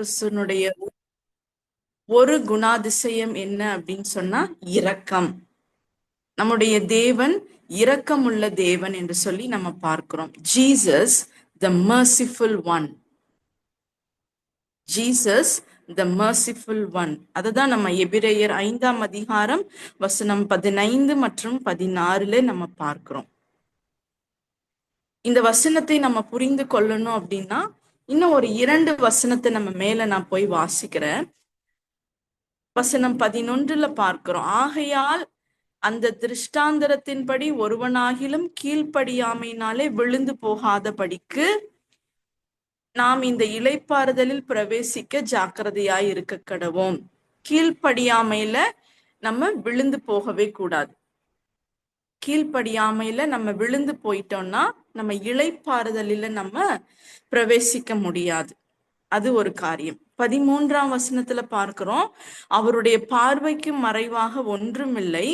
கிறிஸ்துவனுடைய ஒரு குணாதிசயம் என்ன அப்படின்னு சொன்னா இரக்கம். நம்முடைய தேவன் இரக்கமுள்ள தேவன் என்று சொல்லி நம்ம பார்க்கிறோம். ஜீசஸ் த மர்சிஃபுல் ஒன். ஜீசஸ் த மர்சிஃபுல் ஒன். அதுதான் நம்ம எபிரேயர் 5ஆம் அதிகாரம் வசனம் 15 மற்றும் 16 நம்ம பார்க்கிறோம். இந்த வசனத்தை நம்ம புரிந்து கொள்ளணும் அப்படின்னா இன்னும் ஒரு 2 வசனத்தை நம்ம மேல நான் போய் வாசிக்கிறேன். வசனம் 11 பார்க்கிறோம். ஆகையால் அந்த திருஷ்டாந்தரத்தின்படி ஒருவனாகிலும் கீழ்ப்படியாமையினாலே விழுந்து போகாதபடிக்கு நாம் இந்த இளைப்பாறுதலில் பிரவேசிக்க ஜாக்கிரதையாய் இருக்க கடவோம். கீழ்ப்படியாமையில நம்ம விழுந்து போகவே கூடாது. கீழ்ப்படியாமையில நம்ம விழுந்து போயிட்டோம்னா நம்ம இளைப்பாறுதலில நம்ம பிரவேசிக்க முடியாது. அது ஒரு காரியம். 13ஆம் வசனத்துல பார்க்கிறோம், அவருடைய பார்வைக்கு மறைவாக ஒன்றுமில்லை,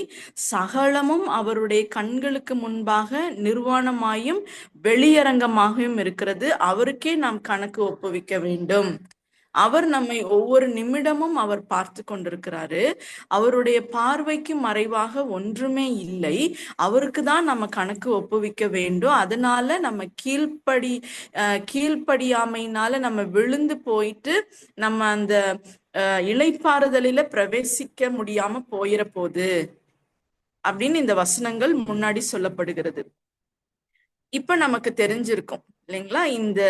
சகலமும் அவருடைய கண்களுக்கு முன்பாக நிர்வாணமாயும் வெளியரங்கமாகவும் இருக்கிறது, அவருக்கே நாம் கணக்கு ஒப்புவிக்க வேண்டும். அவர் நம்மை ஒவ்வொரு நிமிடமும் அவர் பார்த்து கொண்டிருக்கிறாரு. அவருடைய பார்வைக்கு மறைவாக ஒன்றுமே இல்லை, அவருக்கு தான் நம்ம கணக்கு ஒப்புவிக்க வேண்டும். அதனால நம்ம கீழ்ப்படியாமையினால நம்ம விழுந்து போயிட்டு நம்ம அந்த இளைப்பாறுதலில பிரவேசிக்க முடியாம போயிட போகுது அப்படின்னு இந்த வசனங்கள் முன்னாடி சொல்லப்படுகிறது. இப்ப நமக்கு தெரிஞ்சிருக்கும் இல்லைங்களா, இந்த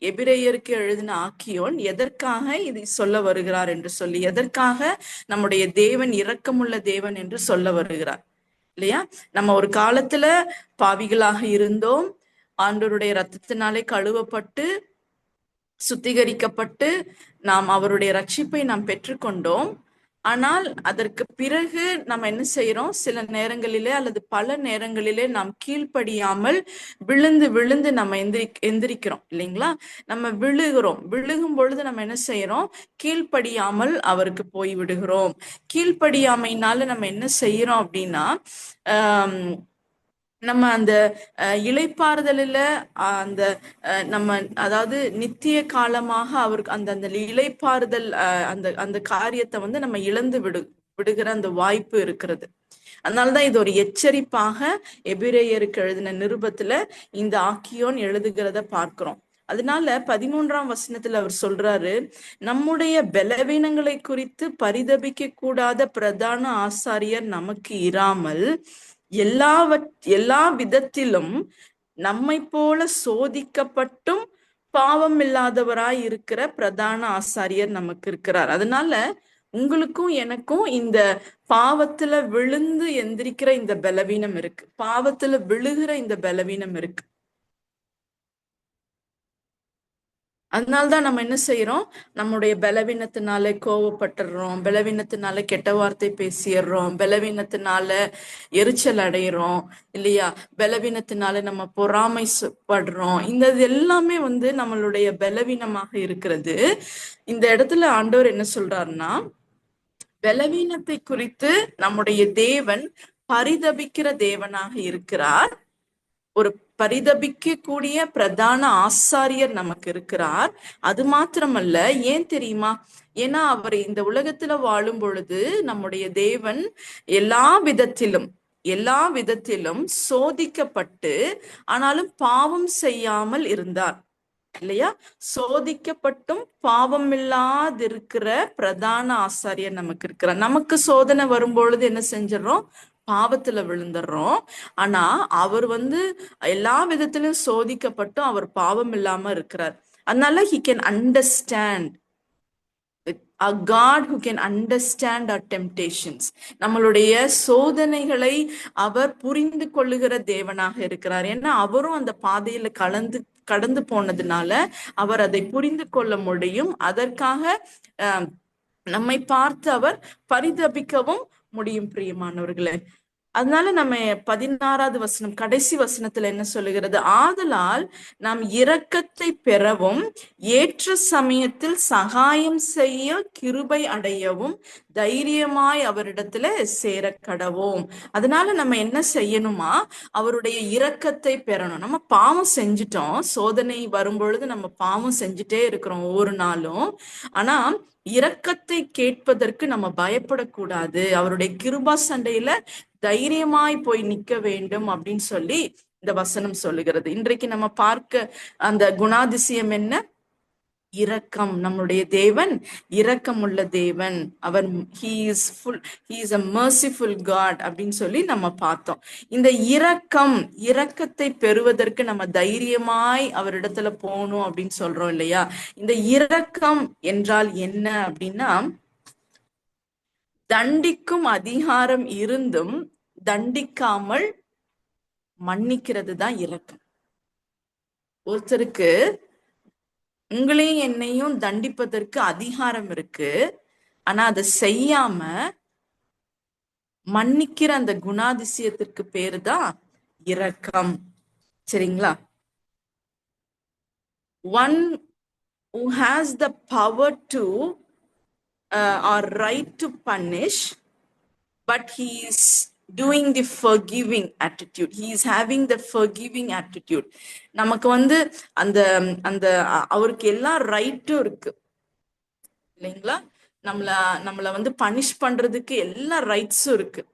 எபிரேயருக்கு எழுதின ஆக்கியோன் எதற்காக இதை சொல்ல வருகிறார் என்று சொல்லி, எதற்காக நம்முடைய தேவன் இரக்கமுள்ள தேவன் என்று சொல்ல வருகிறார் இல்லையா. நம்ம ஒரு காலத்துல பாவிகளாக இருந்தோம், ஆண்டவருடைய இரத்தத்தினாலே கழுவப்பட்டு சுத்திகரிக்கப்பட்டு நாம் அவருடைய ரட்சிப்பை நாம் பெற்றுக்கொண்டோம். ஆனால் அதற்கு பிறகு நம்ம என்ன செய்யறோம், சில நேரங்களிலே அல்லது பல நேரங்களிலே நாம் கீழ்ப்படியாமல் விழுந்து விழுந்து நம்ம எந்திரிக்கிறோம் இல்லைங்களா. நம்ம விழுகும் பொழுது நம்ம என்ன செய்யறோம், கீழ்ப்படியாமல் அவருக்கு போய் விடுகிறோம். கீழ்ப்படியாமையினால நம்ம என்ன செய்யறோம் அப்படின்னா நம்ம அந்த இளைப்பாறுதலில் அந்த நம்ம அதாவது நித்திய காலமாக அவருக்கு அந்த அந்த இளைப்பாறுதல் அந்த அந்த காரியத்தை வந்து நம்ம இழந்து விடுகிற அந்த வாய்ப்பு இருக்கிறது. அதனாலதான் இது ஒரு எச்சரிப்பாக எபிரேயருக்கு எழுதின நிருபத்துல இந்த ஆக்கியோன் எழுதுகிறத பார்க்கிறோம். அதனால 13ஆம் வசனத்துல அவர் சொல்றாரு, நம்முடைய பலவீனங்களை குறித்து பரிதபிக்க கூடாத பிரதான ஆசாரியர் நமக்கு இராமல் எல்லா விதத்திலும் நம்மை போல சோதிக்கப்பட்டும் பாவம் இல்லாதவராய் இருக்கிற பிரதான ஆசாரியர் நமக்கு இருக்கிறார். அதனால உங்களுக்கும் எனக்கும் இந்த பாவத்துல விழுந்து எந்திரிக்கிற இந்த பலவீனம் இருக்கு, பாவத்துல விழுகிற இந்த பலவீனம் இருக்கு. அதனால்தான் நம்ம என்ன செய்யறோம், நம்முடைய பலவீனத்தினால கோவப்பட்டுறோம், பலவீனத்தினால கெட்ட வார்த்தை பேசிடுறோம், பலவீனத்தினால எரிச்சல் அடைகிறோம் இல்லையா, பலவீனத்தினால நம்ம பொறாமைப்படுறோம். இந்த எல்லாமே வந்து நம்மளுடைய பலவீனமாக இருக்கிறது. இந்த இடத்துல ஆண்டவர் என்ன சொல்றாருன்னா, பலவீனத்தை குறித்து நம்முடைய தேவன் பரிதபிக்கிற தேவனாக இருக்கிறார். ஒரு பரிதபிக்க கூடிய பிரதான ஆசாரியர் நமக்கு இருக்கிறார். அது மாத்திரமல்ல, ஏன் தெரியுமா, ஏன்னா அவர் இந்த உலகத்துல வாழும் பொழுது நம்முடைய தேவன் எல்லா விதத்திலும் சோதிக்கப்பட்டு ஆனாலும் பாவம் செய்யாமல் இருந்தார் இல்லையா. சோதிக்கப்பட்டும் பாவம் இல்லாதிருக்கிற பிரதான ஆசாரியர் நமக்கு இருக்கிறார். நமக்கு சோதனை வரும்பொழுது என்ன செஞ்சிடறோம், பாவத்துல விழுந்துடுறோம். ஆனா அவர் வந்து எல்லா விதத்திலும் சோதிக்கப்பட்டும் அவர் பாவம் இல்லாம இருக்கிறார். அதனால he can understand, a God who can understand our temptations. நம்மளுடைய சோதனைகளை அவர் புரிந்து கொள்ளுகிற தேவனாக இருக்கிறார். ஏன்னா அவரும் அந்த பாதையில கடந்து போனதுனால அவர் அதை புரிந்து கொள்ள முடியும். அதற்காக நம்மை பார்த்து அவர் பரிதபிக்கவும் முடியும். பிரியமானவர்களே, அதனால நம்ம 16வது வசனம் கடைசி வசனத்துல என்ன சொல்லுகிறது? ஆதலால் நாம் இரக்கத்தை பெறவும் ஏற்ற சமயத்தில் சகாயம் செய்ய கிருபை அடையவும் தைரியமாய் அவரிடத்துல சேர கடவோம். அதனால நம்ம என்ன செய்யணுமா? அவருடைய இரக்கத்தை பெறணும். நம்ம பாவம் செஞ்சுட்டோம், சோதனை வரும்பொழுது நம்ம பாவம் செஞ்சுட்டே இருக்கிறோம் ஒவ்வொரு நாளும். ஆனா இரக்கத்தை கேட்பதற்கு நம்ம பயப்படக்கூடாது. அவருடைய கிருபா சண்டையில தைரியமாய் போய் நிக்க வேண்டும் அப்படின்னு சொல்லி இந்த வசனம் சொல்லுகிறது. இன்றைக்கு நம்ம பார்க்க அந்த குணாதிசயம் என்ன? இரக்கம். நம்முடைய தேவன் இரக்கமுள்ள தேவன். அவர் he is a merciful God அப்படின்னு சொல்லி நம்ம பார்த்தோம். இந்த இரக்கத்தை பெறுவதற்கு நம்ம தைரியமாய் அவரிடத்துல போகணும் அப்படின்னு சொல்றோம் இல்லையா? இந்த இரக்கம் என்றால் என்ன அப்படின்னா, தண்டிக்கும் அதிகாரம் இருந்தும் தண்டிக்காமல் மன்னிக்கிறது தான் இரக்கம். ஒருத்தருக்கு உங்களையும் என்னையும் தண்டிப்பதற்கு அதிகாரம் இருக்கு, ஆனா அதை செய்யாம மன்னிக்கிற அந்த குணாதிசயத்திற்கு பேரு தான் இரக்கம். சரிங்களா? One who has the power to or right to punish, but he is doing the forgiving attitude. He is having the forgiving attitude. நமக்கு அந்த அந்த அவருக்கு எல்லா ரைட்டும் இருக்கு இல்லைங்களா? நம்மள பனிஷ் பண்றதுக்கு எல்லா ரைட்ஸும் இருக்கு.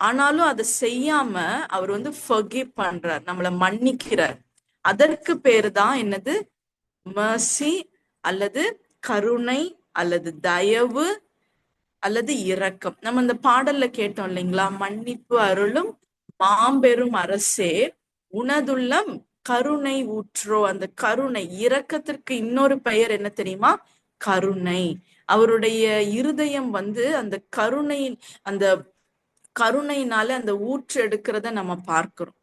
ஆனாலும் அதை செய்யாம அவர் forgive பண்றார், நம்மள மன்னிக்கிறார். அதற்கு பேரு தான் என்னது? mercy அல்லது கருணை அல்லது தயவு அல்லது இரக்கம். நம்ம இந்த பாடல்ல கேட்டோம் இல்லைங்களா? மன்னிப்பு அருளும் மாம்பெரும் அரசே உனதுள்ளம் கருணை ஊற்றோ. அந்த கருணை, இரக்கத்திற்கு இன்னொரு பெயர் என்ன தெரியுமா? கருணை. அவருடைய இருதயம் அந்த கருணையினால அந்த ஊற்று எடுக்கிறத நம்ம பார்க்கிறோம்.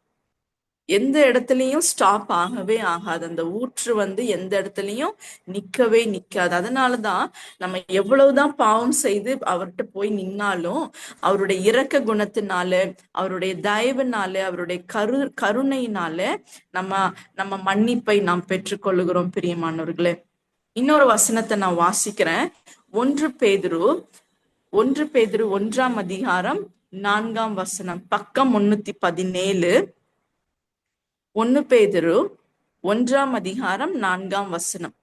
எந்த இடத்துலயும் ஸ்டாப் ஆகவே ஆகாது. அந்த ஊற்று எந்த இடத்துலயும் நிக்கவே நிக்காது. அதனாலதான் நம்ம எவ்வளவுதான் பாவம் செய்து அவர்கிட்ட போய் நின்னாலும் அவருடைய இரக்க குணத்தினால, அவருடைய தயவுனால, அவருடைய கருணையினால நம்ம மன்னிப்பை நாம் பெற்றுக்கொள்ளுகிறோம் பிரியமானவர்களே. இன்னொரு வசனத்தை நான் வாசிக்கிறேன். 1 பேதுரு 1ஆம் அதிகாரம் 4ஆம் வசனம், பக்கம் 317. 1 பேதுரு 1ஆம் அதிகாரம் 4ஆம் வசனம்.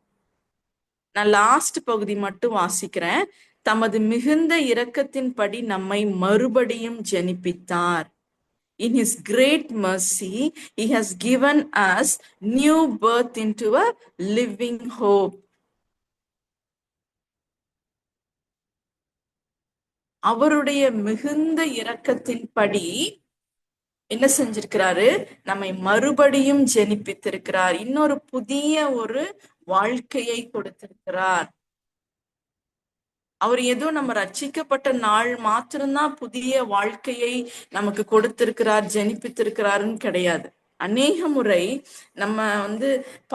நான் லாஸ்ட் பகுதி மட்டும் வாசிக்கிறேன். தமது மிகுந்த இரக்கத்தின்படி நம்மை மறுபடியும் ஜெனிப்பித்தார். In his great mercy, he has given us new birth into a living hope. அவருடைய மிகுந்த இரக்கத்தின்படி என்ன செஞ்சிருக்கிறாரு? நம்மை மறுபடியும் ஜெனிப்பித்திருக்கிறார். இன்னொரு புதிய ஒரு வாழ்க்கையை கொடுத்திருக்கிறார். அவர் ஏதோ நம்ம ரட்சிக்கப்பட்ட நாள் மாத்திரம்தான் புதிய வாழ்க்கையை நமக்கு கொடுத்திருக்கிறார், ஜெனிப்பித்திருக்கிறாருன்னு கிடையாது. அநேக முறை நம்ம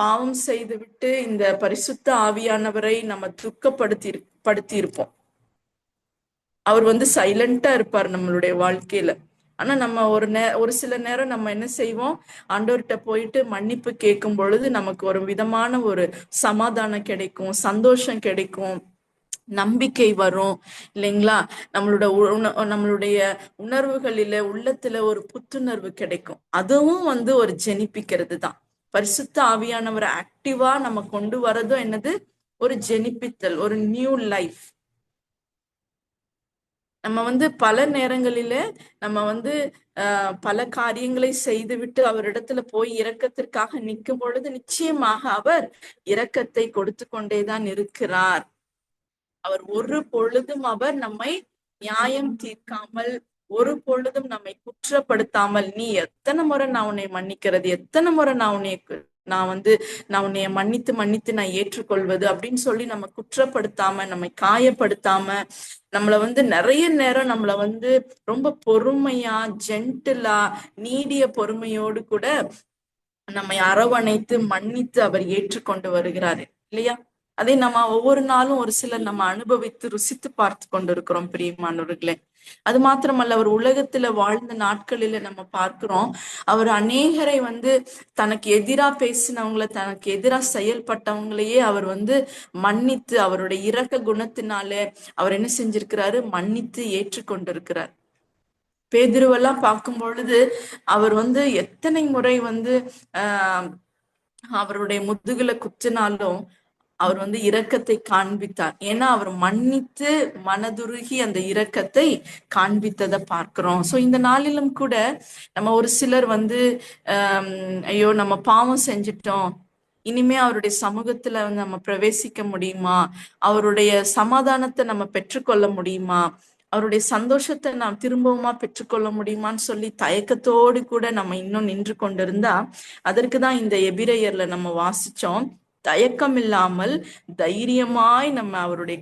பாவம் செய்து விட்டு இந்த பரிசுத்த ஆவியானவரை நம்ம துக்கப்படுத்தி இருப்போம். அவர் சைலண்டா இருப்பார் நம்மளுடைய வாழ்க்கையில. ஆனா நம்ம ஒரு சில நேரம் நம்ம என்ன செய்வோம்? ஆண்டவர்கிட்ட போயிட்டு மன்னிப்பு கேட்கும் பொழுது நமக்கு ஒரு விதமான ஒரு சமாதானம் கிடைக்கும், சந்தோஷம் கிடைக்கும், நம்பிக்கை வரும் இல்லைங்களா? நம்மளுடைய உணர்வுகளில, உள்ளத்துல ஒரு புத்துணர்வு கிடைக்கும். அதுவும் ஒரு ஜெனிப்பிக்கிறது தான். பரிசுத்த ஆவியானவரை ஆக்டிவா நம்ம கொண்டு வரதும் என்னது? ஒரு ஜெனிப்பித்தல், ஒரு நியூ லைஃப். நம்ம பல நேரங்களில நம்ம பல காரியங்களை செய்துவிட்டு அவரிடத்துல போய் இரக்கத்திற்காக நிற்கும் பொழுது நிச்சயமாக அவர் இரக்கத்தை கொடுத்து கொண்டேதான் இருக்கிறார். அவர் ஒரு பொழுதும் அவர் நம்மை நியாயம் தீர்க்காமல், ஒரு பொழுதும் நம்மை குற்றப்படுத்தாமல், நீ எத்தனை முறை நான் உன்னை மன்னிக்கிறது, எத்தனை முறை நான் உன்னைய மன்னித்து நான் ஏற்றுக்கொள்வது அப்படின்னு சொல்லி நம்ம குற்றப்படுத்தாம, நம்மை காயப்படுத்தாம, நம்மள நிறைய நேரம் நம்மள ரொம்ப பொறுமையா, ஜென்டிலா, நீடிய பொறுமையோடு கூட நம்மை அரவணைத்து மன்னித்து அவர் ஏற்றுக்கொண்டு வருகிறாரு இல்லையா? அதை நம்ம ஒவ்வொரு நாளும் ஒரு சிலர் நம்ம அனுபவித்து ருசித்து பார்த்து கொண்டிருக்கிறோம் பிரியமானவர்களே. அது மாத்திரமல்ல, அவர் உலகத்துல வாழ்ந்த நாட்களில நம்ம பார்க்கிறோம், அவர் அநேகரை தனக்கு எதிரா பேசினவங்களை, தனக்கு எதிரா செயல்பட்டவங்களையே அவர் மன்னித்து, அவருடைய இரக்க குணத்தினாலே அவர் என்ன செஞ்சிருக்கிறாரு, மன்னித்து ஏற்றுக்கொண்டிருக்கிறார். பேதுருவெல்லாம் பார்க்கும் பொழுது அவர் எத்தனை முறை ஆஹ் அவருடைய முதுகுல குத்தினாலும் அவர் இரக்கத்தை காண்பித்தார். ஏன்னா அவர் மன்னித்து மனதுருகி அந்த இரக்கத்தை காண்பித்ததை பார்க்கிறோம். சோ இந்த நாளிலும் கூட நம்ம ஒரு சிலர் ஐயோ நம்ம பாவம் செஞ்சிட்டோம், இனிமே அவருடைய சமூகத்துல நம்ம பிரவேசிக்க முடியுமா, அவருடைய சமாதானத்தை நம்ம பெற்றுக்கொள்ள முடியுமா, அவருடைய சந்தோஷத்தை நாம் திரும்பவுமா பெற்றுக்கொள்ள முடியுமான்னு சொல்லி தயக்கத்தோடு கூட நம்ம இன்னும் நின்று கொண்டிருந்தா, அதற்குதான் இந்த எபிரேயர்ல நம்ம வாசிச்சோம், தயக்கம் இல்லாமல் தைரியமாய் நம்ம அவருடைய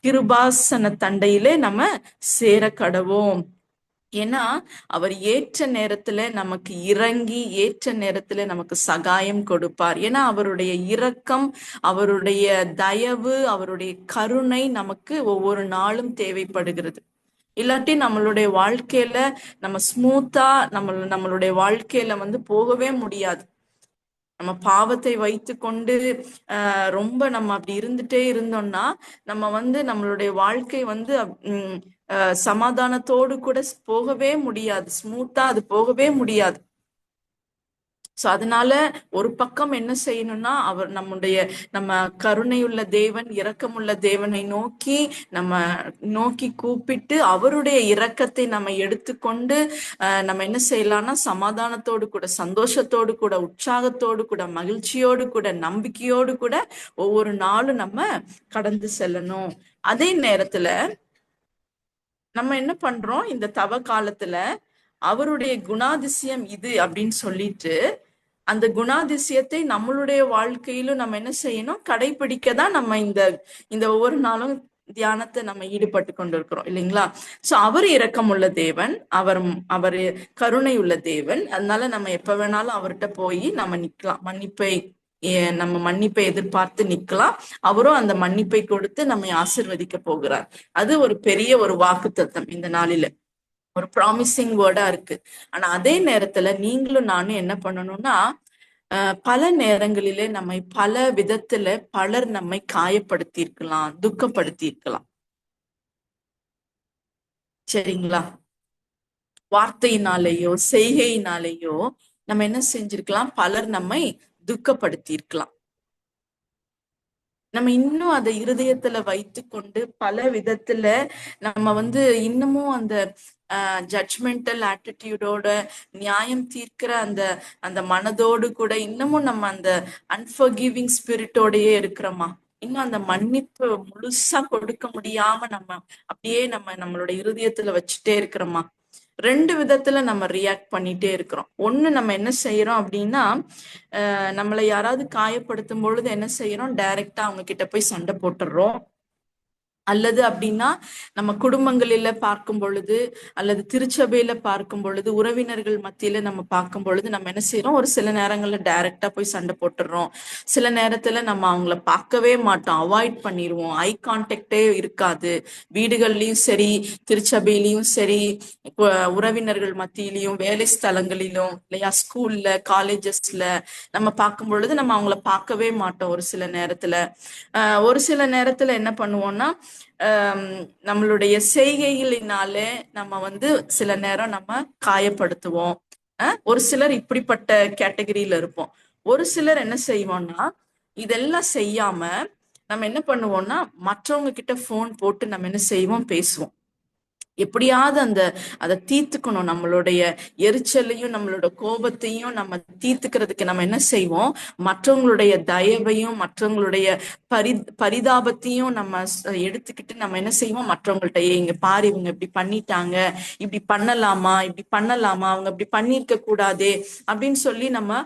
கிருபாசன தண்டையிலே நம்ம சேர கடவோம். ஏன்னா அவர் ஏற்ற நேரத்துல நமக்கு இறங்கி ஏற்ற நேரத்துல நமக்கு சகாயம் கொடுப்பார். ஏன்னா அவருடைய இரக்கம், அவருடைய தயவு, அவருடைய கருணை நமக்கு ஒவ்வொரு நாளும் தேவைப்படுகிறது. இல்லாட்டி நம்மளுடைய வாழ்க்கையில நம்ம ஸ்மூத்தா நம்மளுடைய வாழ்க்கையில போகவே முடியாது. நம்ம பாவத்தை வைத்து கொண்டு ரொம்ப நம்ம அப்படி இருந்துட்டே இருந்தோம்னா நம்ம நம்மளுடைய வாழ்க்கை சமாதானத்தோடு கூட போகவே முடியாது, ஸ்மூத்தா அது போகவே முடியாது. சோ அதனால ஒரு பக்கம் என்ன செய்யணும்னா, நம்ம கருணையுள்ள தேவன், இரக்கமுள்ள தேவனை நோக்கி கூப்பிட்டு அவருடைய இரக்கத்தை நம்ம எடுத்துக்கொண்டு நம்ம என்ன செய்யலாம்னா, சமாதானத்தோடு கூட, சந்தோஷத்தோடு கூட, உற்சாகத்தோடு கூட, மகிழ்ச்சியோடு கூட, நம்பிக்கையோடு கூட ஒவ்வொரு நாளும் நம்ம கடந்து செல்லணும். அதே நேரத்துல நம்ம என்ன பண்றோம், இந்த தவ காலத்துல அவருடைய குணாதிசயம் இது அப்படின்னு சொல்லிட்டு அந்த குணாதிசயத்தை நம்மளுடைய வாழ்க்கையிலும் நம்ம என்ன செய்யணும், கடைபிடிக்க தான் நம்ம இந்த ஒவ்வொரு நாளும் தியானத்தை நம்ம ஈடுபட்டு கொண்டிருக்கிறோம் இல்லைங்களா? சோ அவர் இரக்கமுள்ள தேவன், அவர் கருணை உள்ள தேவன். அதனால நம்ம எப்ப வேணாலும் அவர்கிட்ட போய் நம்ம நிக்கலாம், நம்ம மன்னிப்பை எதிர்பார்த்து நிக்கலாம். அவரும் அந்த மன்னிப்பை கொடுத்து நம்மை ஆசிர்வதிக்க போகிறார். அது ஒரு பெரிய ஒரு வாக்குத்தத்தம் இந்த நாளில, ஒரு ப்ராமிசிங் வேர்டா இருக்கு. ஆனா அதே நேரத்துல நீங்களும் நானும் என்ன பண்ணணும்னா, பல நேரங்களிலே நம்மை பல விதத்துல பலர் நம்மை காயப்படுத்தி இருக்கலாம், துக்கப்படுத்தி இருக்கலாம். சரிங்களா? வார்த்தையினாலேயோ செய்கையினாலேயோ நம்ம என்ன செஞ்சிருக்கலாம், பலர் நம்மை துக்கப்படுத்தி இருக்கலாம். நம்ம இன்னும் அதை இருதயத்துல வைத்து கொண்டு பல விதத்துல நம்ம இன்னமும் அந்த ஜட்ஜ்மெண்டல் ஆட்டிடியூடோட, நியாயம் தீர்க்கிற அந்த மனதோடு கூட இன்னமும் நம்ம அந்த அன்ஃபர்கிவிங் ஸ்பிரிட்டோடயே இருக்கிறோமா? இன்னும் அந்த மன்னிப்பு முழுசா கொடுக்க முடியாம நம்ம அப்படியே நம்மளோட இருதயத்துல வச்சுட்டே இருக்கிறோமா? ரெண்டு விதத்துல நம்ம ரியாக்ட் பண்ணிட்டே இருக்கிறோம். ஒண்ணு, நம்ம என்ன செய்யறோம் அப்படின்னா, நம்மளை யாராவது காயப்படுத்தும் பொழுது என்ன செய்யறோம், டைரக்டா அவங்க கிட்ட போய் சண்டை போட்டுடுறோம். அல்லது அப்படின்னா நம்ம குடும்பங்களில பார்க்கும் பொழுது, அல்லது திருச்சபையில பார்க்கும் பொழுது, உறவினர்கள் மத்தியில நம்ம பார்க்கும் பொழுது நம்ம என்ன செய்யறோம், ஒரு சில நேரங்கள்ல டைரக்டா போய் சண்டை போட்டுடுறோம். சில நேரத்துல நம்ம அவங்கள பார்க்கவே மாட்டோம், அவாய்ட் பண்ணிடுவோம், ஐ கான்டாக்டே இருக்காது. வீடுகள்லயும் சரி, திருச்சபையிலயும் சரி, உறவினர்கள் மத்தியிலையும், வேலை ஸ்தலங்களிலும் இல்லையா, ஸ்கூல்ல, காலேஜஸ்ல நம்ம பார்க்கும் பொழுது நம்ம அவங்கள பார்க்கவே மாட்டோம். ஒரு சில நேரத்துல என்ன பண்ணுவோம்னா, நம்மளுடைய செய்கைகளினாலே நம்ம சில நேரம் நம்ம காயப்படுத்துவோம். ஒரு சிலர் இப்படிப்பட்ட கேட்டகரியில இருப்போம். ஒரு சிலர் என்ன செய்வோம்னா, இதெல்லாம் செய்யாம நம்ம என்ன பண்ணுவோம்னா, மற்றவங்க கிட்ட போன் போட்டு நம்ம என்ன செய்வோம், பேசுவோம். எப்படியாவது அதை தீர்த்துக்கணும், நம்மளுடைய எரிச்சலையும் நம்மளோட கோபத்தையும் நம்ம தீர்த்துக்கிறதுக்கு நம்ம என்ன செய்வோம், மற்றவங்களுடைய தயவையும் மற்றவங்களுடைய பரிதாபத்தையும் நம்ம எடுத்துக்கிட்டு நம்ம என்ன செய்வோம், மற்றவங்கள்ட்ட இங்க பாரு, இவங்க இப்படி பண்ணிட்டாங்க, இப்படி பண்ணலாமா, அவங்க இப்படி பண்ணிருக்க கூடாதே அப்படின்னு சொல்லி நம்ம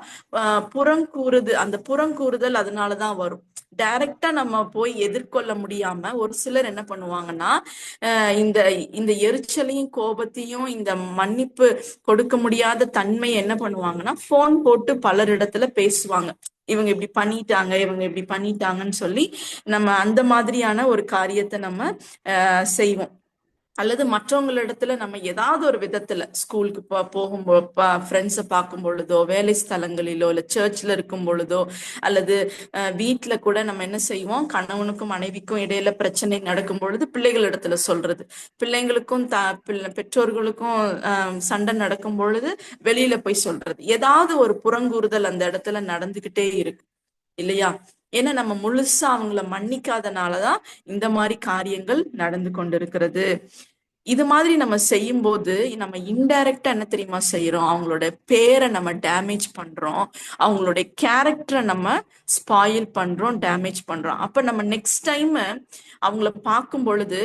அந்த புறங்கூறுதல் அதனாலதான் வரும். டைரக்டா நம்ம போய் எதிர்கொள்ள முடியாம ஒரு சிலர் என்ன பண்ணுவாங்கன்னா, இந்த எரிச்சலையும் கோபத்தையும், இந்த மன்னிப்பு கொடுக்க முடியாத தன்மை என்ன பண்ணுவாங்கன்னா, போன் போட்டு பலரிடத்துல பேசுவாங்க. இவங்க இப்படி பண்ணிட்டாங்க, இவங்க இப்படி பண்ணிட்டாங்கன்னு சொல்லி நம்ம அந்த மாதிரியான ஒரு காரியத்தை நம்ம செய்வோம். அல்லது மற்றவங்களிடத்துல நம்ம ஏதாவது ஒரு விதத்துல ஸ்கூலுக்கு போகும்போது ஃப்ரெண்ட்ஸை பார்க்கும் பொழுதோ, வேலை ஸ்தலங்களிலோ, இல்ல சர்ச்ல இருக்கும் பொழுதோ, அல்லது வீட்டுல கூட நம்ம என்ன செய்வோம், கணவனுக்கும் மனைவிக்கும் இடையில பிரச்சனை நடக்கும் பொழுது பிள்ளைகளிடத்துல சொல்றது, பிள்ளைங்களுக்கும் பெற்றோர்களுக்கும் சண்டை நடக்கும் பொழுது வெளியில போய் சொல்றது, ஏதாவது ஒரு புறங்கூறுதல் அந்த இடத்துல நடந்துகிட்டே இருக்கு இல்லையா? ஏன்னா நம்ம முழுசா அவங்கள மன்னிக்காதனாலதான் இந்த மாதிரி காரியங்கள் நடந்து கொண்டிருக்கிறது. இது மாதிரி நம்ம செய்யும் போது நம்ம இன்டைரக்டா என்ன தெரியுமா செய்யறோம், அவங்களோட பேரை நம்ம டேமேஜ் பண்றோம், அவங்களுடைய கேரக்டரை நம்ம ஸ்பாயில் பண்றோம், டேமேஜ் பண்றோம். அப்ப நம்ம நெக்ஸ்ட் டைம் அவங்கள பார்க்கும் பொழுது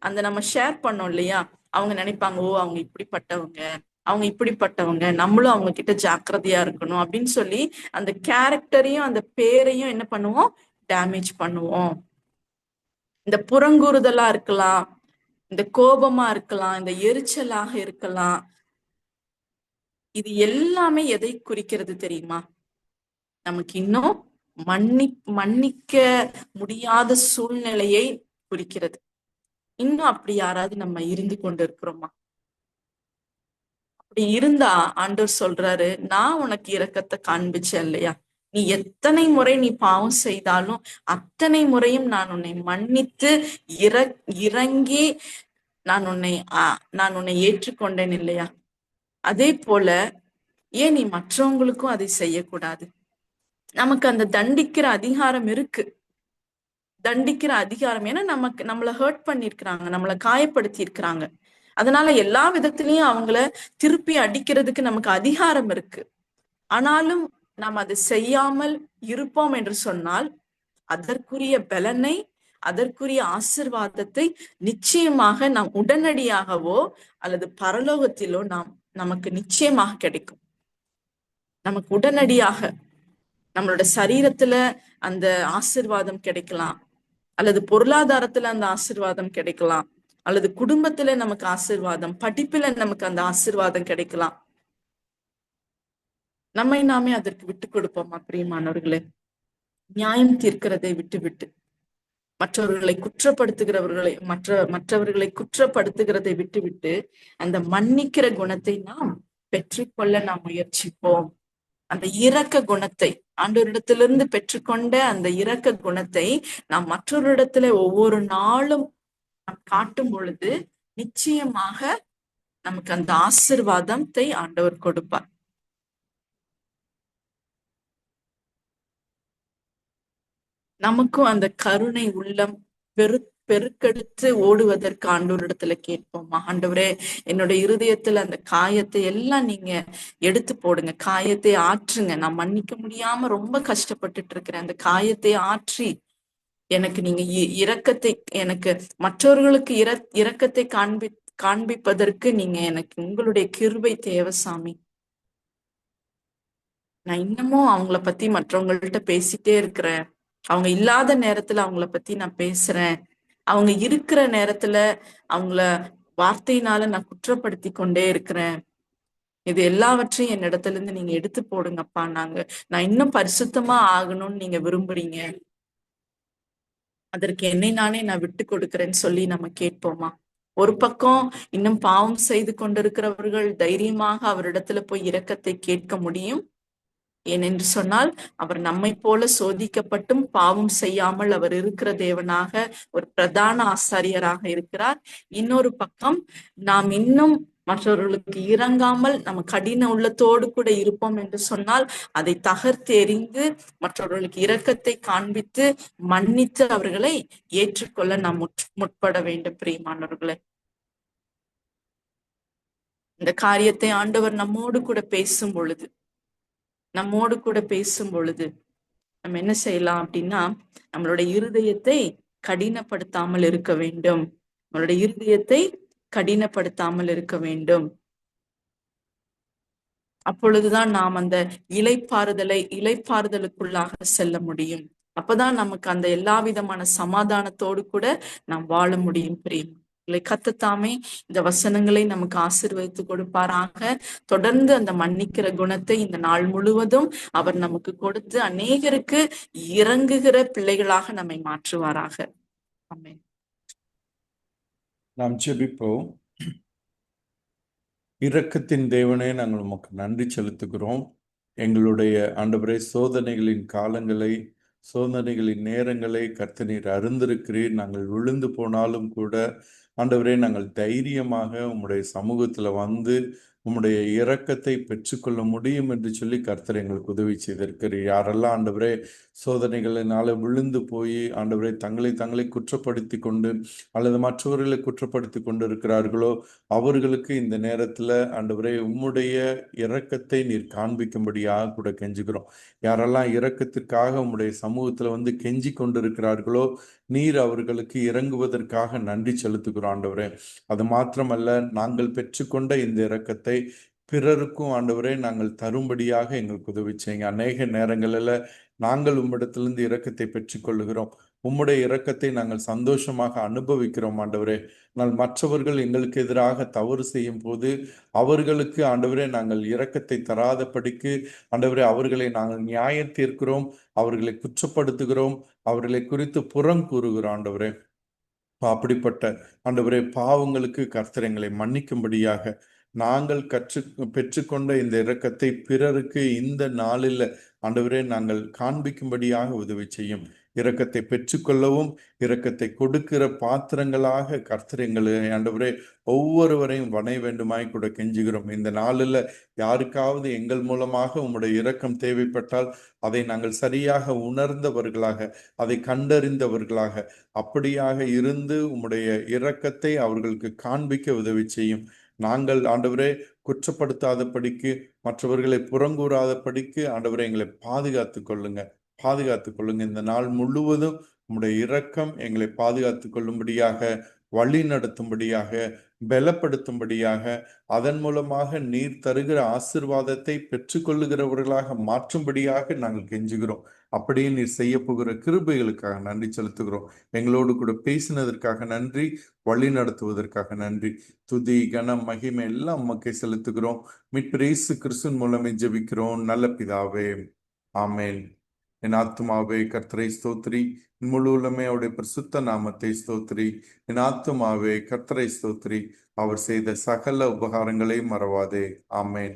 அந்த நம்ம ஷேர் பண்ணோம் இல்லையா, அவங்க நினைப்பாங்க, ஓ அவங்க இப்படிப்பட்டவங்க, அவங்க இப்படிப்பட்டவங்க, நம்மளும் அவங்க கிட்ட ஜாக்கிரதையா இருக்கணும் அப்படின்னு சொல்லி அந்த கேரக்டரையும் அந்த பேரையும் என்ன பண்ணுவோம், டேமேஜ் பண்ணுவோம். இந்த புறங்கூறுதலா இருக்கலாம், இந்த கோபமா இருக்கலாம், இந்த எரிச்சலாக இருக்கலாம், இது எல்லாமே எதை குறிக்கிறது தெரியுமா? நமக்கு இன்னும் மன்னிக்க முடியாத சூழ்நிலையை குறிக்கிறது. இன்னும் அப்படி யாராவது நம்ம இருந்து கொண்டு இருக்கிறோமா? அப்படி இருந்தா ஆண்டவர் சொல்றாரு, நான் உனக்கு இரக்கத்தை காண்பிச்சேன் இல்லையா, நீ எத்தனை முறை நீ பாவம் செய்தாலும் அத்தனை முறையும் நான் உன்னை மன்னித்து இறங்கி நான் உன்னை ஏற்றுக்கொண்டேன் இல்லையா? அதே போல ஏன் நீ மற்றவங்களுக்கும் அதை செய்யக்கூடாது? நமக்கு அந்த தண்டிக்கிற அதிகாரம் இருக்கு, தண்டிக்கிற அதிகாரம். ஏன்னா நம்மளை ஹர்ட் பண்ணிருக்கிறாங்க, நம்மளை காயப்படுத்தி இருக்கிறாங்க. அதனால எல்லா விதத்திலையும் அவங்கள திருப்பி அடிக்கிறதுக்கு நமக்கு அதிகாரம் இருக்கு. ஆனாலும் நாம் அதை செய்யாமல் இருப்போம் என்று சொன்னால் அதற்குரிய பலனை, அதற்குரிய ஆசிர்வாதத்தை நிச்சயமாக நாம் உடனடியாகவோ அல்லது பரலோகத்திலோ நமக்கு நிச்சயமாக கிடைக்கும். நமக்கு உடனடியாக நம்மளோட சரீரத்துல அந்த ஆசிர்வாதம் கிடைக்கலாம், அல்லது பொருளாதாரத்துல அந்த ஆசிர்வாதம் கிடைக்கலாம், அல்லது குடும்பத்துல நமக்கு ஆசிர்வாதம், படிப்புல நமக்கு அந்த ஆசிர்வாதம் கிடைக்கலாம். நம்மை நாமே அதற்கு விட்டு கொடுப்போமா பிரியமானவர்களே? நியாயம் தீர்க்கிறதை விட்டு மற்றவர்களை குற்றப்படுத்துகிறதை விட்டு அந்த மன்னிக்கிற குணத்தை நாம் பெற்றுக்கொள்ள நாம் முயற்சிப்போம். அந்த இரக்க குணத்தை, ஆண்டவரிடத்திலிருந்து பெற்றுக்கொண்ட அந்த இரக்க குணத்தை நாம் மற்றொரு ஒவ்வொரு நாளும் காட்டும் பொழுது நிச்சயமாக நமக்கு அந்த ஆசிர்வாதத்தை ஆண்டவர் கொடுப்பார். நமக்கும் அந்த கருணை உள்ளம் பெருக்கெடுத்து ஓடுவதற்கு ஆண்டவரிடத்துல கேட்போமா, ஆண்டவரே என்னோட இருதயத்துல அந்த காயத்தை எல்லாம் நீங்க எடுத்து போடுங்க, காயத்தை ஆற்றுங்க, நான் மன்னிக்க முடியாம ரொம்ப கஷ்டப்பட்டுட்டு இருக்கிறேன், அந்த காயத்தை ஆற்றி எனக்கு நீங்க இரக்கத்தை, எனக்கு மற்றவர்களுக்கு இரக்கத்தை காண்பிப்பதற்கு நீங்க எனக்கு உங்களுடைய கிருபை தேவை சாமி. நான் இன்னமும் அவங்கள பத்தி மற்றவங்கள்ட்ட பேசிட்டே இருக்கிறேன், அவங்க இல்லாத நேரத்துல அவங்கள பத்தி நான் பேசுறேன், அவங்க இருக்கிற நேரத்துல அவங்கள வார்த்தையினால நான் குற்றப்படுத்தி கொண்டே இருக்கிறேன். இது எல்லாவற்றையும் என்னிடத்துல இருந்து நீங்க எடுத்து போடுங்கப்பா, நான் இன்னும் பரிசுத்தமா ஆகணும்னு நீங்க விரும்புறீங்க, அதற்கு என்னை நானே நான் விட்டு கொடுக்கிறேன்னு சொல்லி நம்ம கேட்போமா? ஒரு பக்கம் இன்னும் பாவம் செய்து கொண்டிருக்கிறவர்கள் தைரியமாக அவரிடத்துல போய் இரக்கத்தை கேட்க முடியும். ஏனென்று சொன்னால் அவர் நம்மை போல சோதிக்கப்பட்டும் பாவம் செய்யாமல் அவர் இருக்கிற தேவனாக, ஒரு பிரதான ஆசாரியராக இருக்கிறார். இன்னொரு பக்கம் நாம் இன்னும் மற்றவர்களுக்கு இறங்காமல் நம்ம கடின உள்ளத்தோடு கூட இருப்போம் என்று சொன்னால் அதை தகர்த்து எறிந்து மற்றவர்களுக்கு இரக்கத்தை காண்பித்து மன்னித்து அவர்களை ஏற்றுக்கொள்ள நாம் முற்பட வேண்டும். பிரியமானவர்களே, இந்த காரியத்தை ஆண்டவர் நம்மோடு கூட பேசும் பொழுது நம்ம என்ன செய்யலாம் அப்படின்னா, நம்மளுடைய இருதயத்தை கடினப்படுத்தாமல் இருக்க வேண்டும். நம்மளுடைய இருதயத்தை கடினப்படுத்தாமல் இருக்க வேண்டும். அப்பொழுதுதான் நாம் அந்த இளைப்பாறுதலுக்குள்ளாக செல்ல முடியும். அப்பதான் நமக்கு அந்த எல்லா விதமான சமாதானத்தோடு கூட நாம் வாழ முடியும். பிரியம், கத்தத்தாமே இந்த வசனங்களை நமக்கு ஆசீர்வதித்து கொடுப்பாராக. தொடர்ந்து அந்த மன்னிக்கிற குணத்தை இந்த நாள் முழுவதும் அவர் நமக்கு கொடுத்து அநேகருக்கு இறங்குகிற பிள்ளைகளாக நம்மை மாற்றுவாராக. ஆமென். நாம் ஜெபிப்போம். இரக்கத்தின் தேவனே, நாங்கள் உமக்கு நன்றி செலுத்துகிறோம். எங்களுடைய ஆண்டவரே, சோதனைகளின் காலங்களை, சோதனைகளின் நேரங்களை கர்த்தர் அறிந்திருக்கிறீர். நாங்கள் விழுந்து போனாலும் கூட ஆண்டவரே, நாங்கள் தைரியமாக உம்முடைய சமூகத்துல வந்து உம்முடைய இரக்கத்தை பெற்றுக்கொள்ள முடியும் என்று சொல்லி கர்த்தர் எங்களுக்கு உதவி செய்திருக்கிறீர். யாரெல்லாம் ஆண்டவரே சோதனைகளினால விழுந்து போய் ஆண்டவரே தங்களை குற்றப்படுத்தி கொண்டு அல்லது மற்றவர்களை குற்றப்படுத்தி கொண்டு இருக்கிறார்களோ அவர்களுக்கு இந்த நேரத்துல ஆண்டவரே உம்முடைய இரக்கத்தை நீர் காண்பிக்கும்படியாக கூட கெஞ்சுகிறோம். யாரெல்லாம் இரக்கத்திற்காக உம்முடைய சமூகத்துல வந்து கெஞ்சி கொண்டிருக்கிறார்களோ நீர் அவர்களுக்கு இறங்குவதற்காக நன்றி செலுத்துகிறோம் ஆண்டவரே. அது மாத்திரமல்ல, நாங்கள் பெற்றுக்கொண்ட இந்த இரக்கத்தை பிறருக்கும் ஆண்டவரே நாங்கள் தரும்படியாக எங்களுக்கு உதவி செய்யுங்க. அநேக நேரங்களில் நாங்கள் உம்மிடத்திலிருந்து இரக்கத்தை பெற்றுக்கொள்ளுகிறோம். உம்முடைய இரக்கத்தை நாங்கள் சந்தோஷமாக அனுபவிக்கிறோம் ஆண்டவரே. ஆனால் மற்றவர்கள் எங்களுக்கு எதிராக தவறு செய்யும் போது அவர்களுக்கு ஆண்டவரே நாங்கள் இரக்கத்தை தராதபடிக்கு ஆண்டவரே அவர்களை நாங்கள் நியாயம் தீர்க்கிறோம், அவர்களை குற்றப்படுத்துகிறோம், அவர்களை குறித்து புறம் கூறுகிறோம் ஆண்டவரே. அப்படிப்பட்ட ஆண்டவரே பாவங்களுக்கு கர்த்தர் எங்களை மன்னிக்கும்படியாக நாங்கள் பெற்றுக்கொண்ட இந்த இரக்கத்தை பிறருக்கு இந்த நாளில் ஆண்டவரே நாங்கள் காண்பிக்கும்படியாக உதவி செய்யும். இரக்கத்தை பெற்றுக்கொள்ளவும் இரக்கத்தை கொடுக்கிற பாத்திரங்களாக கர்த்தர் எங்களை ஆண்டவரே ஒவ்வொருவரையும் வணை வேண்டுமாய் கூட கெஞ்சுகிறோம். இந்த நாளில் யாருக்காவது எங்கள் மூலமாக உம்முடைய இரக்கம் தேவைப்பட்டால் அதை நாங்கள் சரியாக உணர்ந்தவர்களாக, அதை கண்டறிந்தவர்களாக, அப்படியாக இருந்து உம்முடைய இரக்கத்தை அவர்களுக்கு காண்பிக்க உதவி செய்யும். நாங்கள் ஆண்டவரே குற்றப்படுத்தாதபடிக்கு, மற்றவர்களை புறங்கூறாதபடிக்கு ஆண்டவரே எங்களை பாதுகாத்துக் கொள்ளுங்க. இந்த நாள் முழுவதும் உம்முடைய இரக்கம் எங்களை பாதுகாத்துக் கொள்ளும்படியாக, வழி நடத்தும்படியாக, பலப்படுத்தும்படியாக, அதன் மூலமாக நீர் தருகிற ஆசீர்வாதத்தை பெற்றுக்கொள்ளுகிறவர்களாக மாற்றும்படியாக நாங்கள் கெஞ்சுகிறோம். அப்படியே நீர் செய்ய போகிற கிருபைகளுக்காக நன்றி செலுத்துகிறோம். எங்களோடு கூட பேசினதற்காக நன்றி, வழி நடத்துவதற்காக நன்றி. துதி கனம் மகிமை எல்லாம் உமக்கே செலுத்துகிறோம். மீட்பர் இயேசு கிறிஸ்துவின் மூலமே ஜெபிக்கிறோம் நல்ல பிதாவே, ஆமென். என் ஆத்துமாவே கர்த்தரை ஸ்தோத்திரி, முழு உள்ளமே அவருடைய பரிசுத்த நாமத்தை ஸ்தோத்திரி. என் ஆத்துமாவே கர்த்தரை ஸ்தோத்திரி, அவர் செய்த சகல உபகாரங்களை மறவாதே. ஆமென்.